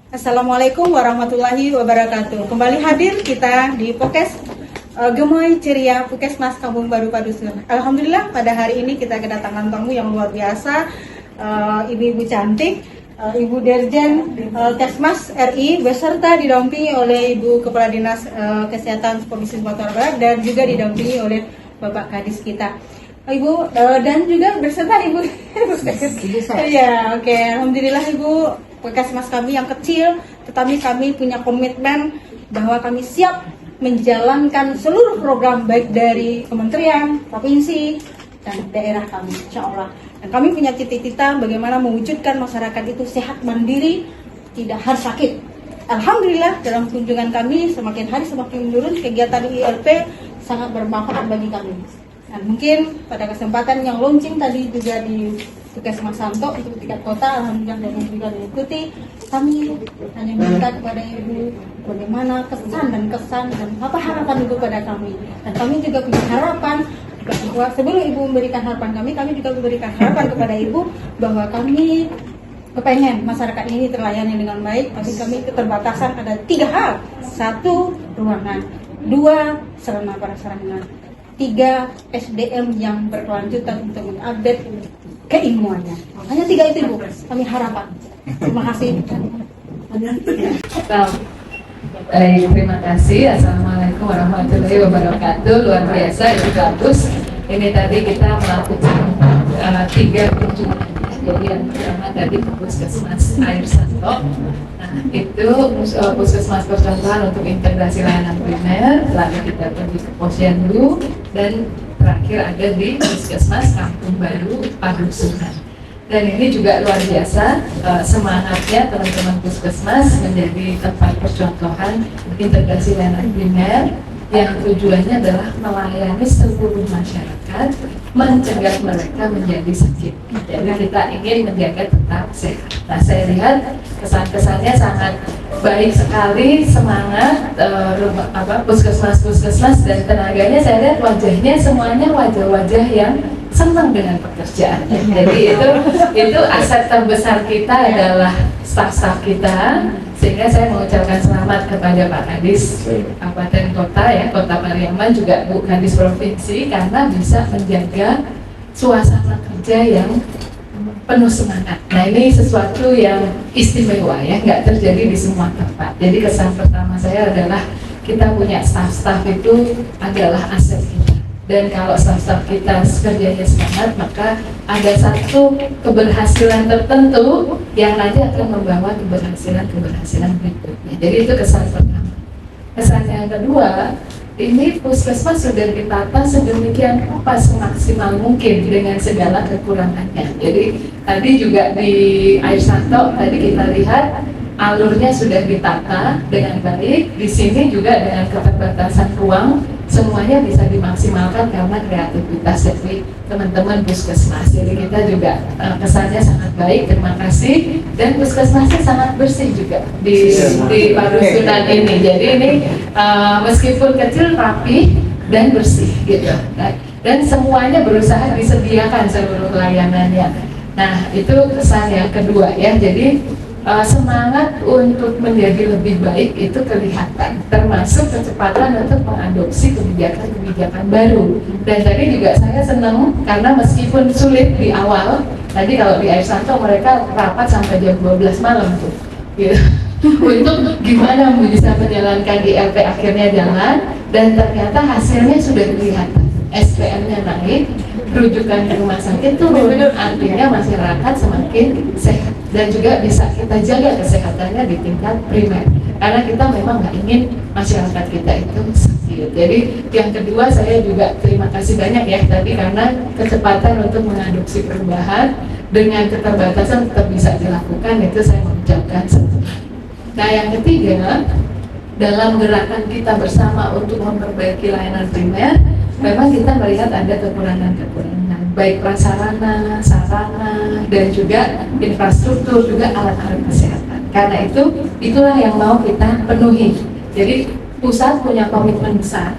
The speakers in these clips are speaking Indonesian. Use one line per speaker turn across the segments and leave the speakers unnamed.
Assalamualaikum warahmatullahi wabarakatuh. Kembali hadir kita di Pokes Gemoy Ceria Puskesmas Kampung Baru Padusun. Alhamdulillah pada hari ini kita kedatangan tamu yang luar biasa, ibu-ibu cantik, Ibu Dirjen Kesmas RI beserta didampingi oleh Ibu Kepala Dinas Kesehatan Provinsi Sumatera Barat dan juga didampingi oleh Bapak Kadis kita. Ibu dan juga berserta Ibu. Ya, oke. Alhamdulillah Ibu. Puskesmas kami yang kecil, tetapi kami punya komitmen bahwa kami siap menjalankan seluruh program baik dari kementerian, provinsi, dan daerah kami, insya Allah. Dan kami punya cita-cita bagaimana mewujudkan masyarakat itu sehat mandiri, tidak harus sakit. Alhamdulillah dalam kunjungan kami semakin hari semakin menurun, kegiatan ILP sangat bermanfaat bagi kami. Dan mungkin pada kesempatan yang launching tadi juga di Puskesmas Santo untuk tingkat kota, alhamdulillah dan juga diikuti. Kami hanya minta kepada Ibu bagaimana kesan dan apa harapan Ibu pada kami. Dan kami juga punya harapan bahwa sebelum Ibu memberikan harapan kami juga memberikan harapan kepada Ibu bahwa kami kepengen masyarakat ini terlayani dengan baik. Tapi kami keterbatasan ada 3 hal: 1, ruangan; 2, sarana prasarana; 3, SDM yang berkelanjutan untuk mengupdate keilmuannya. Hanya 3 itu Ibu kami harapkan. Terima kasih.
Terima kasih. Assalamualaikum warahmatullahi wabarakatuh. Luar biasa, itu bagus. Ini tadi kita melakukan 3 kunjungan. Jadi yang pertama tadi Puskesmas Air Santo. Nah, itu Puskesmas percontohan untuk integrasi layanan primer. Lalu kita pergi ke Posyandu dan terakhir ada di Puskesmas Kampung Baru Padusunan. Dan ini juga luar biasa semangatnya teman-teman Puskesmas menjadi tempat percontohan integrasi layanan primer yang tujuannya adalah melayani seluruh masyarakat, mencegah mereka menjadi sakit. Jadi kita ingin menjaga tetap sehat. Nah, saya lihat kesan-kesannya sangat baik sekali, semangat puskesmas dan tenaganya. Saya lihat wajahnya semuanya wajah-wajah yang senang dengan pekerjaan. Jadi itu aset terbesar kita adalah staf-staf kita. Sehingga saya mengucapkan selamat kepada Pak Kadis Kabupaten Kota Kota Pariaman, juga Bu Kadis Provinsi, karena bisa menjaga suasana kerja yang penuh semangat. Nah, ini sesuatu yang istimewa nggak terjadi di semua tempat. Jadi kesan pertama saya adalah kita punya staf-staf itu adalah aset kita. Dan kalau staf-staf kita kerjanya semangat, maka ada satu keberhasilan tertentu yang nanti akan membawa keberhasilan berikutnya. Jadi itu kesan pertama. Kesan yang kedua, ini puskesmas sudah ditata sedemikian rupa semaksimal mungkin dengan segala kekurangannya. Jadi tadi juga di Air Santo tadi kita lihat alurnya sudah ditata dengan baik. Di sini juga dengan keterbatasan ruang semuanya bisa dimaksimalkan karena kreativitas dari teman-teman puskesmas. Jadi kita juga kesannya sangat baik, terima kasih. Dan puskesmasnya sangat bersih juga di Padusunan ini. Jadi ini meskipun kecil rapi dan bersih gitu. Dan semuanya berusaha disediakan seluruh layanannya. Nah, itu kesan yang kedua Jadi semangat untuk menjadi lebih baik itu kelihatan, termasuk kecepatan untuk mengadopsi kebijakan-kebijakan baru. Dan tadi juga saya senang karena meskipun sulit di awal, tadi kalau di Air Santo mereka rapat sampai jam 12 malam tuh, gitu. Untuk gimana bisa menjalankan ILP akhirnya jalan, dan ternyata hasilnya sudah kelihatan. SPM-nya naik, rujukan ke rumah sakit turun, artinya masyarakat semakin sehat. Dan juga bisa kita jaga kesehatannya di tingkat primer, karena kita memang nggak ingin masyarakat kita itu sakit. Jadi yang kedua, saya juga terima kasih banyak tadi karena kecepatan untuk mengadopsi perubahan dengan keterbatasan tetap bisa dilakukan, itu saya mengucapkan selamat. Nah, yang ketiga, dalam gerakan kita bersama untuk memperbaiki layanan primer, memang kita melihat ada kekurangan-kekurangan, baik prasarana, sarana, dan juga infrastruktur, juga alat-alat kesehatan. Karena itulah yang mau kita penuhi. Jadi pusat punya komitmen besar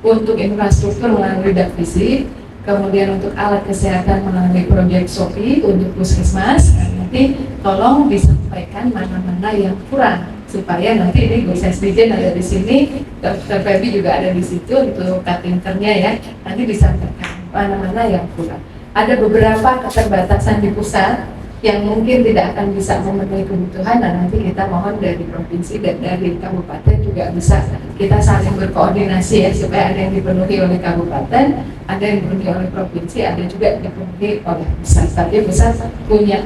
untuk infrastruktur melalui dak fisik, kemudian untuk alat kesehatan melalui proyek SOPI untuk puskesmas. Nanti tolong disampaikan mana-mana yang kurang supaya nanti ini Bu Sesdijen ada di sini, Dr. Febi juga ada di situ untuk cutting-nya ya. Nanti disampaikan mana-mana yang kurang. Ada beberapa keterbatasan di pusat yang mungkin tidak akan bisa memenuhi kebutuhan, dan nanti kita mohon dari provinsi dan dari kabupaten juga bisa kita saling berkoordinasi ya, supaya ada yang dipenuhi oleh kabupaten, ada yang dipenuhi oleh provinsi, ada juga yang dipenuhi oleh pusat. Tapi pusat punya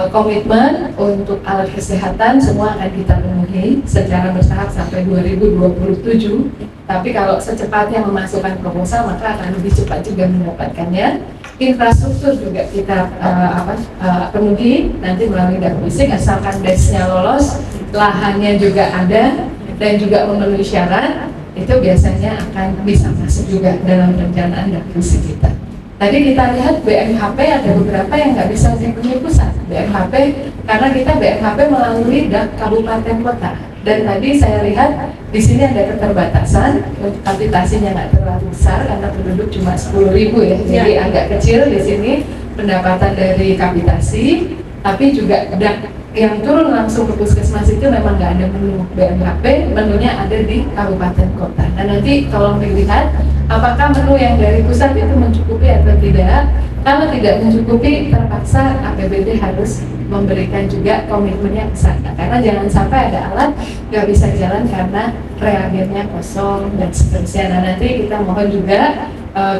komitmen untuk alat kesehatan semua akan kita penuhi secara bertahap sampai 2027. Tapi kalau secepatnya memasukkan proposal maka akan lebih cepat juga mendapatkannya. Infrastruktur juga kita penuhi nanti melalui Dakwisik, asalkan desnya lolos, lahannya juga ada dan juga memenuhi syarat, itu biasanya akan bisa masuk juga dalam perencanaan Dakwisik kita. Tadi kita lihat BMHP ada beberapa yang nggak bisa dipenuhi pusat. BMHP karena kita BMHP melalui kabupaten kota. Dan tadi saya lihat di sini ada keterbatasan, kapitasinya nggak terlalu besar karena penduduk cuma 10.000 ya, jadi agak kecil di sini pendapatan dari kapitasi. Tapi juga yang turun langsung ke puskesmas itu memang nggak ada menu BMHP, menunya ada di kabupaten kota. Nah nanti tolong dilihat apakah menu yang dari pusat itu mencukupi atau tidak. Kalau tidak mencukupi, terpaksa APBD harus memberikan juga komitmennya ke sana. Karena jangan sampai ada alat nggak bisa jalan karena reagennya kosong dan seterusnya. Nah nanti kita mohon juga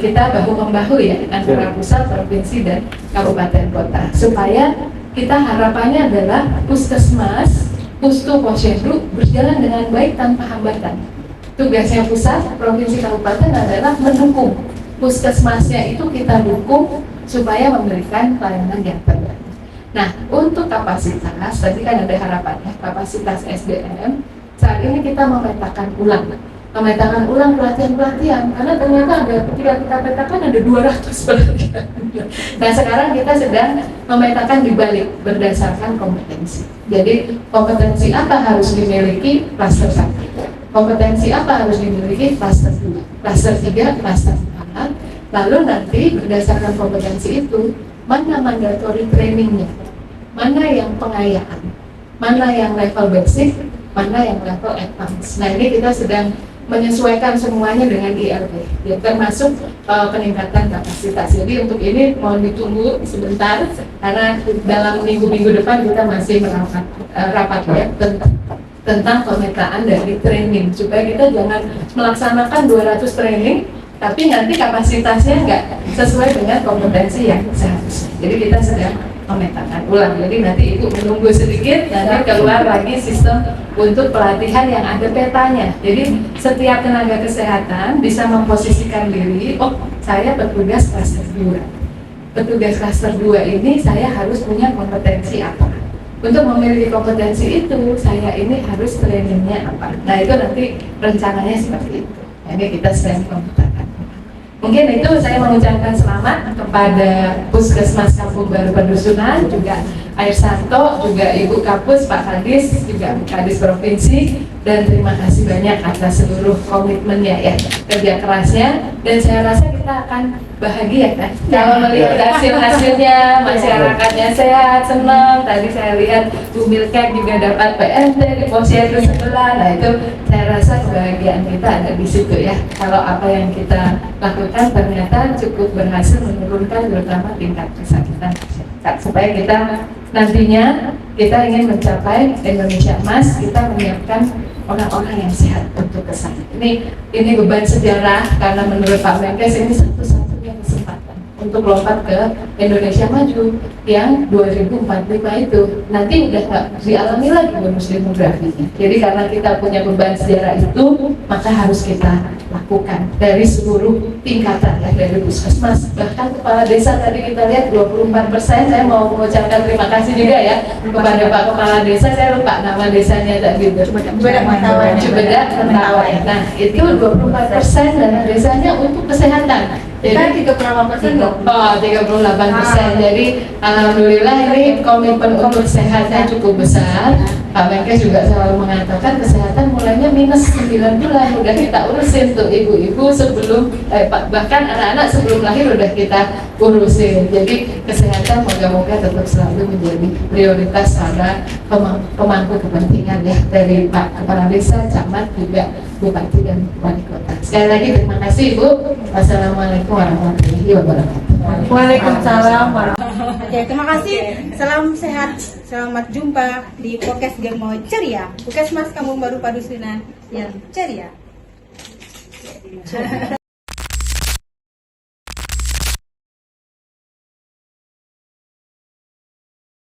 kita bahu-membahu ya antara pusat, provinsi dan kabupaten kota, supaya kita harapannya adalah puskesmas, pustu, posyandu berjalan dengan baik tanpa hambatan. Tugasnya pusat, provinsi, kabupaten adalah mendukung. Puskesmasnya itu kita dukung supaya memberikan pelayanan yang terbaik. Nah, untuk kapasitas, tadi kan ada harapannya, kapasitas SDM, saat ini kita memetakan ulang pelatihan-pelatihan, karena ternyata ada, ketika kita petakan ada 200 pelatihan. Nah, sekarang kita sedang memetakan dibalik berdasarkan kompetensi. Jadi, kompetensi apa harus dimiliki klaster 1, kompetensi apa harus dimiliki klaster 2, klaster 3, klaster 4, lalu nanti berdasarkan kompetensi itu, mana mandatory trainingnya, mana yang pengayaan, mana yang level basic, mana yang level advance. Nah ini kita sedang menyesuaikan semuanya dengan ILP, ya, termasuk peningkatan kapasitas. Jadi untuk ini mohon ditunggu sebentar, karena dalam minggu-minggu depan kita masih rapat ya tentang pemetaan dari training, supaya kita jangan melaksanakan 200 training tapi nanti kapasitasnya nggak sesuai dengan kompetensi yang seharusnya. Jadi kita sedang memetakan ulang. Jadi nanti Ibu menunggu sedikit, nanti keluar lagi sistem untuk pelatihan yang ada petanya. Jadi setiap tenaga kesehatan bisa memposisikan diri, oh saya petugas klaster 2. Petugas klaster 2 ini saya harus punya kompetensi apa? Untuk memiliki kompetensi itu, saya ini harus trainingnya apa? Nah itu nanti rencananya seperti itu. Ini kita sedang memetakan. Mungkin itu saya mengucapkan selamat kepada Puskesmas Kampung Baru Pedusunan, juga Air Santo, juga Ibu Kapus, Pak Kadis, juga Kadis Provinsi, dan terima kasih banyak atas seluruh komitmennya ya, kerja kerasnya, dan saya rasa kita akan bahagia kan kalau melihat hasil-hasilnya, masyarakatnya sehat, senang. Tadi saya lihat Bu Milkek juga dapat PNT di posyandu sebelah. Nah itu saya rasa kebahagiaan kita ada di situ ya, kalau apa yang kita lakukan ternyata cukup berhasil menurunkan terutama tingkat kesakitan masyarakat, supaya kita nantinya kita ingin mencapai Indonesia Emas, kita menyiapkan orang-orang yang sehat untuk kesana. Ini beban sejarah, karena menurut Pak Menkes ini satu-satunya kesempatan untuk lompat ke Indonesia Maju yang 2045 itu nanti udah nggak dialami lagi bonus demografi. Jadi karena kita punya beban sejarah itu, maka harus kita lakukan dari seluruh tingkatan ya, dari puskesmas, bahkan kepala desa tadi kita lihat 24%. Saya mau mengucapkan terima kasih juga ya kepada Pak Kepala Desa, saya lupa nama desanya tadi, Cibedak Mentawai. Nah itu 24% dana desanya untuk kesehatan. Jadi 38% loh. Oh 38%. Jadi alhamdulillah ini komitmen untuk sehatnya cukup besar. Pak Menkes juga selalu mengatakan kesehatan mulainya minus 9 bulan udah kita urusin tuh ibu-ibu sebelum bahkan anak-anak sebelum lahir udah kita urusin. Jadi kesehatan moga-moga tetap selalu menjadi prioritas para pemangku kepentingan ya, dari Pak Kepala Desa, Camat, juga Bupati dan Wali Kota. Sekali lagi terima kasih Ibu. Wassalamualaikum warahmatullahi wabarakatuh.
Waalaikumsalam warahmatullahi. Oke, terima kasih. Salam sehat. Selamat jumpa di podcast Gemoy Ceria. Puskesmas Kampung Baru Padusunan yang ceria.